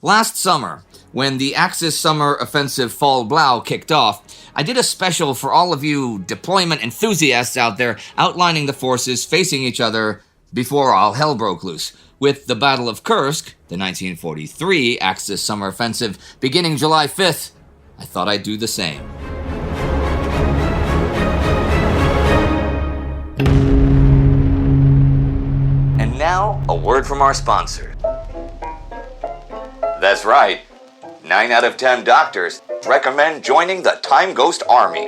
Last summer, when the Axis Summer Offensive Fall Blau kicked off, I did a special for all of you deployment enthusiasts out there outlining the forces facing each other before all hell broke loose. With the Battle of Kursk, the 1943 Axis Summer Offensive, beginning July 5th, I thought I'd do the same. And now, a word from our sponsor. That's right. 9 out of 10 doctors recommend joining the Time Ghost Army.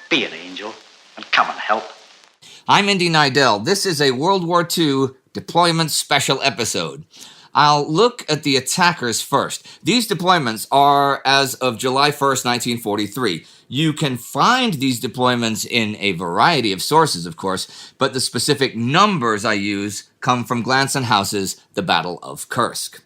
Be an angel and come and help. I'm Indy Neidell. This is a World War II deployment special episode. I'll look at the attackers first. These deployments are as of July 1st, 1943. You can find these deployments in a variety of sources, of course, but the specific numbers I use come from Glantz and House's The Battle of Kursk.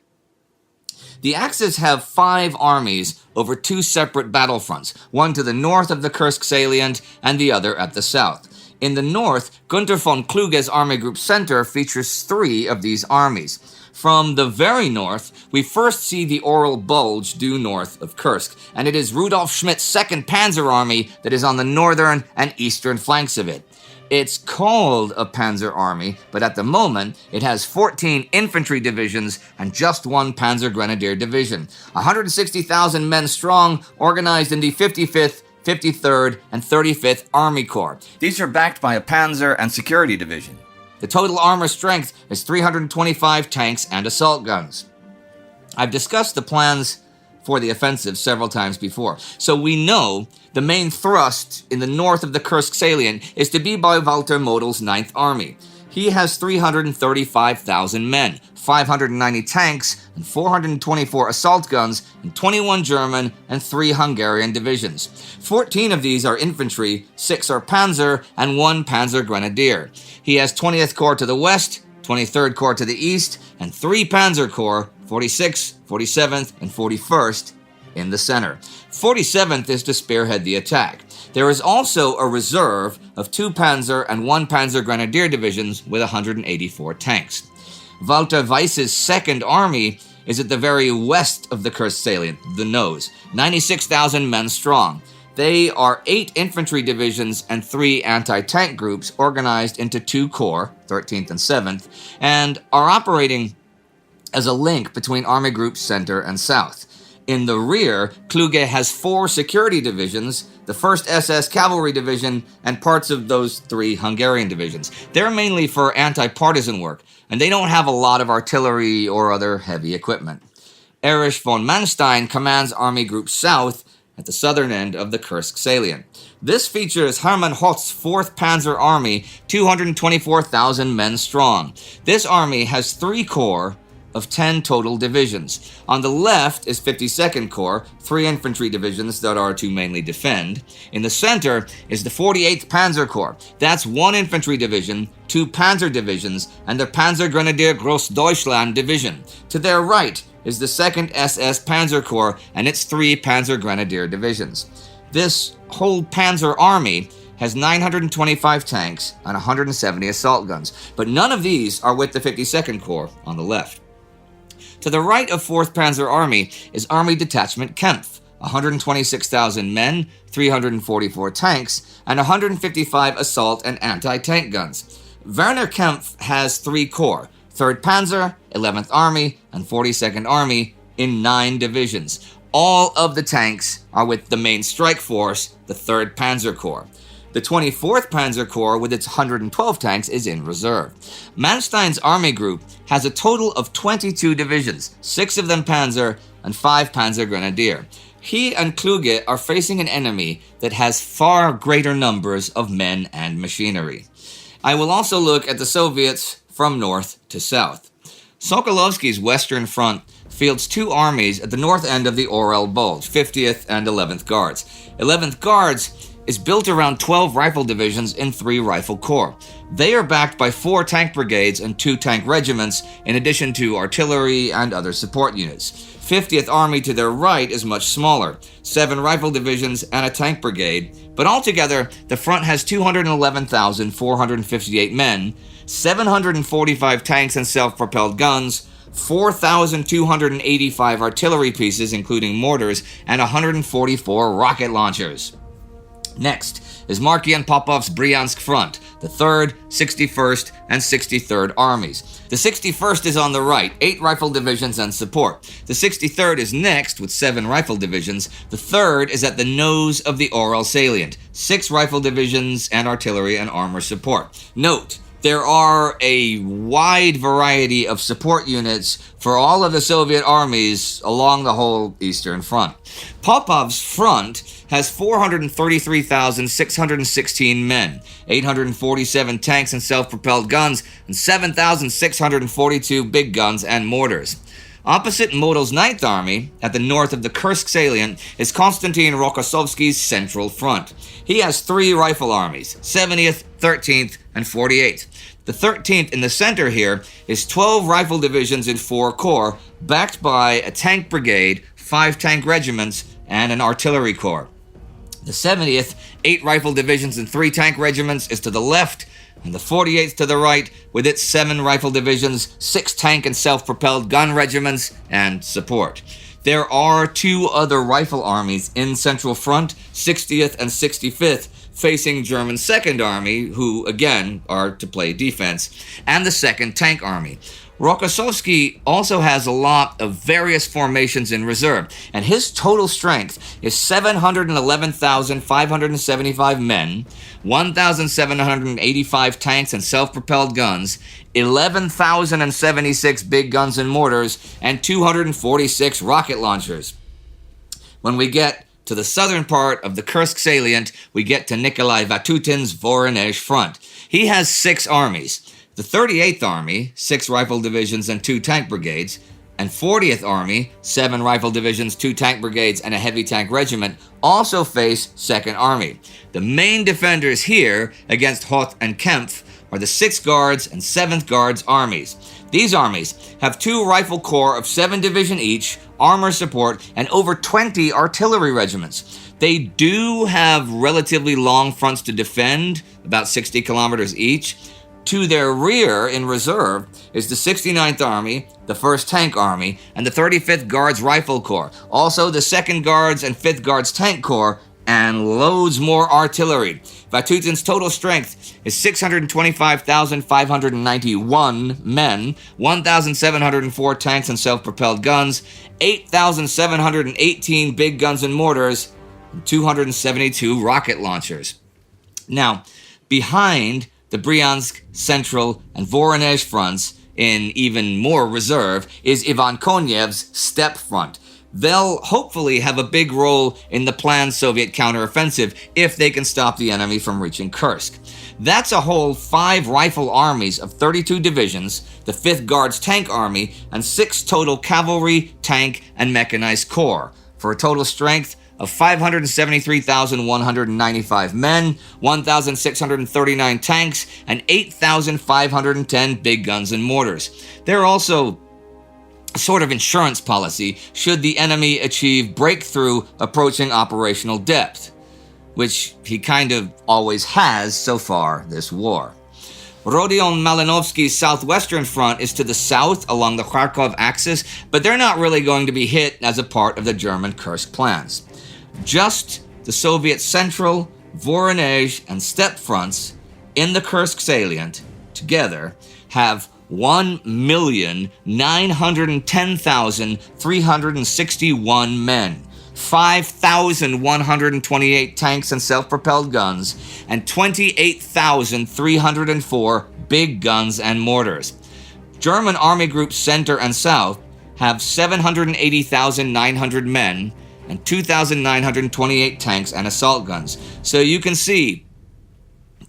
The Axis have 5 armies over 2 separate battlefronts, one to the north of the Kursk salient and the other at the south. In the north, Günther von Kluge's Army Group Center features 3 of these armies. From the very north, we first see the Oral Bulge due north of Kursk, and it is Rudolf Schmidt's 2nd Panzer Army that is on the northern and eastern flanks of it. It's called a Panzer Army, but at the moment, it has 14 infantry divisions and just 1 Panzer Grenadier Division, 160,000 men strong, organized in the 55th, 53rd, and 35th Army Corps. These are backed by a Panzer and Security Division. The total armor strength is 325 tanks and assault guns. I've discussed the plans for the offensive several times before, so we know the main thrust in the north of the Kursk salient is to be by Walter Model's 9th Army. He has 335,000 men, 590 tanks, and 424 assault guns in 21 German and 3 Hungarian divisions. 14 of these are infantry, 6 are Panzer, and 1 Panzer Grenadier. He has 20th Corps to the west, 23rd Corps to the east, and 3 Panzer Corps, 46th, 47th, and 41st, in the center. 47th is to spearhead the attack. There is also a reserve of 2 Panzer and 1 Panzer Grenadier divisions with 184 tanks. Walter Weiss's 2nd Army is at the very west of the Kursk salient, the nose, 96,000 men strong. They are 8 infantry divisions and 3 anti-tank groups organized into 2 corps, 13th and 7th, and are operating as a link between Army Groups Center and South. In the rear, Kluge has 4 security divisions, the 1st SS Cavalry Division, and parts of those 3 Hungarian divisions. They're mainly for anti-partisan work, and they don't have a lot of artillery or other heavy equipment. Erich von Manstein commands Army Group South at the southern end of the Kursk salient. This features Hermann Hoth's 4th Panzer Army, 224,000 men strong. This army has 3 corps of 10 total divisions. On the left is 52nd Corps, 3 infantry divisions that are to mainly defend. In the center is the 48th Panzer Corps. That's 1 infantry division, 2 Panzer divisions, and the Panzer Grenadier Großdeutschland division. To their right is the 2nd SS Panzer Corps and its 3 Panzer Grenadier divisions. This whole Panzer Army has 925 tanks and 170 assault guns, but none of these are with the 52nd Corps on the left. To the right of 4th Panzer Army is Army Detachment Kempf, 126,000 men, 344 tanks, and 155 assault and anti-tank guns. Werner Kempf has 3 corps, 3rd Panzer, 11th Army, and 42nd Army in 9 divisions. All of the tanks are with the main strike force, the 3rd Panzer Corps. The 24th Panzer Corps, with its 112 tanks, is in reserve. Manstein's army group has a total of 22 divisions, 6 of them Panzer and 5 Panzer Grenadier. He and Kluge are facing an enemy that has far greater numbers of men and machinery. I will also look at the Soviets from north to south. Sokolovsky's Western Front fields 2 armies at the north end of the Orel Bulge, 50th and 11th Guards. 11th Guards is built around 12 rifle divisions in 3 rifle corps. They are backed by 4 tank brigades and 2 tank regiments, in addition to artillery and other support units. 50th Army to their right is much smaller, 7 rifle divisions and a tank brigade, but altogether the front has 211,458 men, 745 tanks and self-propelled guns, 4,285 artillery pieces, including mortars, and 144 rocket launchers. Next is Marky and Popov's Bryansk Front, the 3rd, 61st, and 63rd Armies. The 61st is on the right, 8 rifle divisions and support. The 63rd is next with 7 rifle divisions. The 3rd is at the nose of the Ural salient, 6 rifle divisions and artillery and armor support. Note, there are a wide variety of support units for all of the Soviet armies along the whole Eastern Front. Popov's front has 433,616 men, 847 tanks and self-propelled guns, and 7,642 big guns and mortars. Opposite Model's 9th Army, at the north of the Kursk salient, is Konstantin Rokossovsky's Central Front. He has 3 rifle armies, 70th, 13th, and 48th. The 13th in the center here is 12 rifle divisions in 4 corps, backed by a tank brigade, 5 tank regiments, and an artillery corps. The 70th, 8 rifle divisions and 3 tank regiments, is to the left, and the 48th to the right, with its 7 rifle divisions, 6 tank and self-propelled gun regiments, and support. There are 2 other rifle armies in Central Front, 60th and 65th, facing German 2nd Army, who, again, are to play defense, and the 2nd Tank Army. Rokossovsky also has a lot of various formations in reserve, and his total strength is 711,575 men, 1,785 tanks and self-propelled guns, 11,076 big guns and mortars, and 246 rocket launchers. When we get to the southern part of the Kursk salient, we get to Nikolai Vatutin's Voronezh front. He has 6 armies. The 38th Army, 6 rifle divisions and 2 tank brigades, and 40th Army, 7 rifle divisions, 2 tank brigades, and a heavy tank regiment, also face 2nd Army. The main defenders here against Hoth and Kempf are the 6th Guards and 7th Guards armies. These armies have 2 rifle corps of 7 division each, armor support, and over 20 artillery regiments. They do have relatively long fronts to defend, about 60 kilometers each. To their rear, in reserve, is the 69th Army, the 1st Tank Army, and the 35th Guards Rifle Corps, also the 2nd Guards and 5th Guards Tank Corps, and loads more artillery. Vatutin's total strength is 625,591 men, 1,704 tanks and self-propelled guns, 8,718 big guns and mortars, and 272 rocket launchers. Now, behind the Bryansk, Central, and Voronezh fronts, in even more reserve, is Ivan Konyev's Steppe Front. They'll hopefully have a big role in the planned Soviet counteroffensive if they can stop the enemy from reaching Kursk. That's a whole 5 rifle armies of 32 divisions, the 5th Guards Tank Army, and 6 total cavalry, tank, and mechanized corps, for a total strength of 573,195 men, 1,639 tanks, and 8,510 big guns and mortars. They're also a sort of insurance policy should the enemy achieve breakthrough approaching operational depth, which he kind of always has so far this war. Rodion Malinovsky's southwestern front is to the south along the Kharkov axis, but they're not really going to be hit as a part of the German Kursk plans. Just the Soviet Central, Voronezh, and Steppe fronts in the Kursk salient together have 1,910,361 men, 5,128 tanks and self-propelled guns, and 28,304 big guns and mortars. German Army Groups Center and South have 780,900 men, and 2,928 tanks and assault guns. So you can see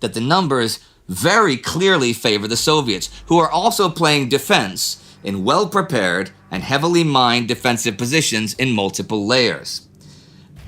that the numbers very clearly favor the Soviets, who are also playing defense in well-prepared and heavily mined defensive positions in multiple layers.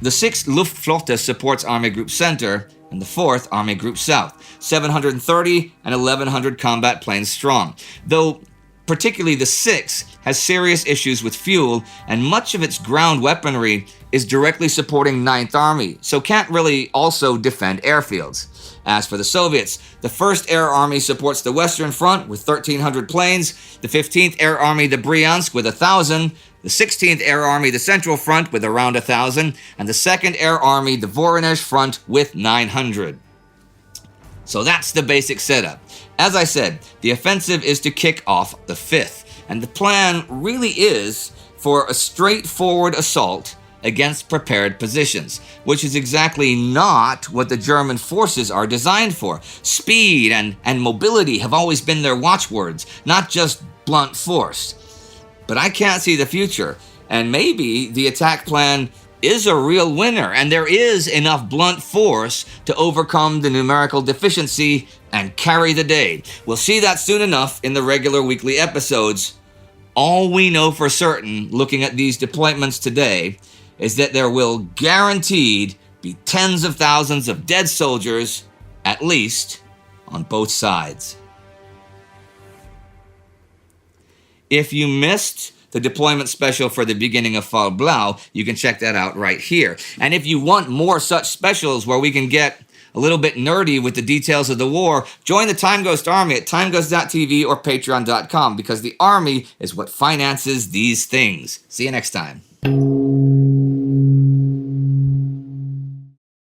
The 6th Luftflotte supports Army Group Center, and the 4th Army Group South, 730 and 1,100 combat planes strong, though particularly the 6th has serious issues with fuel, and much of its ground weaponry is directly supporting 9th Army, so can't really also defend airfields. As for the Soviets, the 1st Air Army supports the Western Front with 1,300 planes, the 15th Air Army the Bryansk with 1,000, the 16th Air Army the Central Front with around 1,000, and the 2nd Air Army the Voronezh Front with 900. So that's the basic setup. As I said, the offensive is to kick off the 5th, and the plan really is for a straightforward assault against prepared positions, which is exactly not what the German forces are designed for. Speed and mobility have always been their watchwords, not just blunt force. But I can't see the future, and maybe the attack plan is a real winner, and there is enough blunt force to overcome the numerical deficiency and carry the day. We'll see that soon enough in the regular weekly episodes. All we know for certain, looking at these deployments today, is that there will guaranteed be tens of thousands of dead soldiers, at least, on both sides. If you missed the deployment special for the beginning of Fall Blau, you can check that out right here. And if you want more such specials where we can get a little bit nerdy with the details of the war, join the Time Ghost Army at timeghost.tv or patreon.com, because the Army is what finances these things. See you next time.